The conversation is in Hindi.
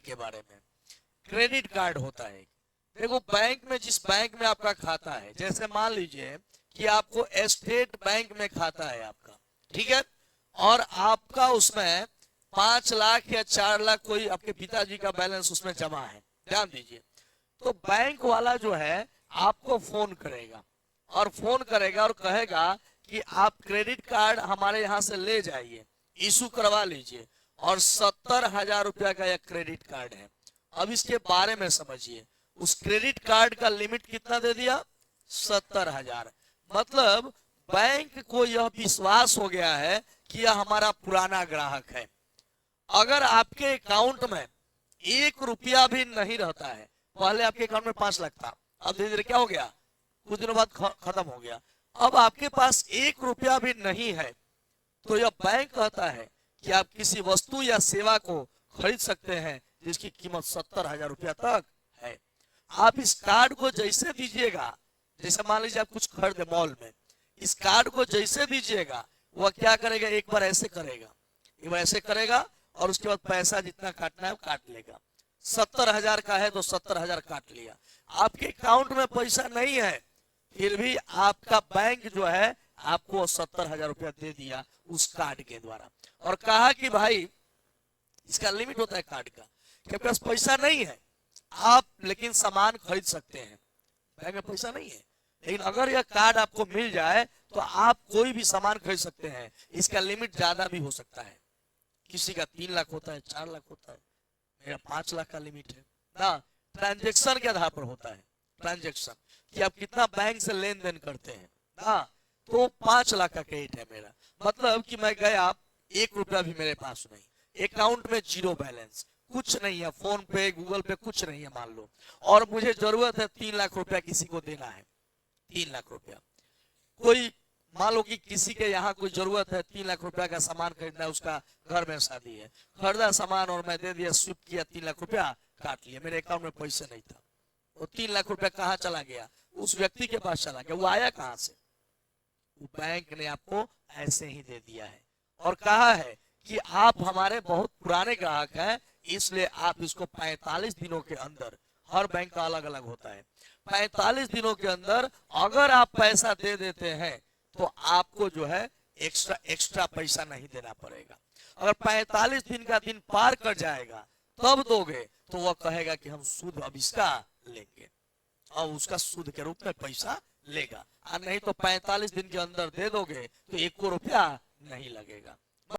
के बारे में। क्रेडिट कार्ड होता है, देखो बैंक में, जिस बैंक में आपका खाता है, जैसे मान लीजिए कि आपको स्टेट बैंक में खाता है आपका, ठीक है, और आपका उसमें 5 लाख या 4 लाख कोई आपके पिताजी का बैलेंस उसमें जमा है, ध्यान दीजिए। तो बैंक वाला जो है आपको फोन करेगा, और फोन करेगा और कहेगा कि आप क्रेडिट कार्ड हमारे यहाँ से ले जाइए, इशू करवा लीजिए, और 70,000 रुपया का यह क्रेडिट कार्ड है। अब इसके बारे में समझिए, उस क्रेडिट कार्ड का लिमिट कितना दे दिया, 70,000। मतलब बैंक को यह विश्वास हो गया है कि यह हमारा पुराना ग्राहक है। अगर आपके अकाउंट में 1 रुपया भी नहीं रहता है, पहले आपके अकाउंट में 5 लाख था, अब धीरे धीरे क्या हो गया, कुछ दिनों बाद खत्म हो गया, अब आपके पास 1 रुपया भी नहीं है, तो यह बैंक कहता है कि आप किसी वस्तु या सेवा को खरीद सकते हैं जिसकी कीमत 70,000 रुपया तक है। आप इस कार्ड को जैसे दीजिएगा, जैसे मान लीजिए आप कुछ खरीदे मॉल में, इस कार्ड को जैसे दीजिएगा वह क्या करेगा, एक बार ऐसे करेगा, एक बार ऐसे करेगा, और उसके बाद पैसा जितना काटना है वो काट लेगा। 70,000 का है तो 70,000 काट लिया। आपके अकाउंट में पैसा नहीं है, फिर भी आपका बैंक जो है आपको 70,000 रुपया दे दिया उस कार्ड के द्वारा, और कहा कि भाई इसका लिमिट होता है कार्ड का, कि आपके पास पैसा नहीं है आप लेकिन सामान खरीद सकते हैं, बैंक में पैसा नहीं है, लेकिन अगर यह कार्ड आपको मिल जाए तो आप कोई भी सामान खरीद सकते हैं। इसका लिमिट ज्यादा भी हो सकता है, किसी का 3 लाख होता है, 4 लाख होता है, मेरा 5 लाख का लिमिट है ना। ट्रांजेक्शन के आधार पर होता है, ट्रांजेक्शन कि आप कितना बैंक से लेन देन करते हैं ना। तो 5 लाख का क्रेडिट है मेरा, मतलब कि मैं गया, 1 रुपया भी मेरे पास नहीं, अकाउंट में जीरो बैलेंस, कुछ नहीं है, फोन पे गूगल पे कुछ नहीं है मान लो, और मुझे जरूरत है 3 लाख रुपया किसी को देना है, 3 लाख रुपया। कोई मान लो कि किसी के यहाँ कोई जरूरत है, 3 लाख रुपया का सामान खरीदना है, उसका घर में शादी है, खरीदा सामान और मैं दे दिया, स्विप किया, 3 लाख रुपया काट लिया, मेरे अकाउंट में पैसे नहीं था, वो 3 लाख रुपया कहाँ चला गया, उस व्यक्ति के पास चला गया। वो आया कहाँ से, वो बैंक ने आपको ऐसे ही दे दिया है, और कहा है कि आप हमारे बहुत पुराने ग्राहक हैं, इसलिए आप इसको 45 दिनों के अंदर, हर बैंक का अलग अलग होता है, 45 दिनों के अंदर अगर आप पैसा दे देते हैं तो आपको जो है एक्स्ट्रा पैसा नहीं देना पड़ेगा। अगर 45 दिन का दिन पार कर जाएगा तब दोगे तो वह कहेगा कि हम सूद अब इसका लेंगे, और उसका सूद के रूप में पैसा लेगा, और नहीं तो 45 दिन के अंदर दे दोगे तो 1 रुपया नहीं लगेगा।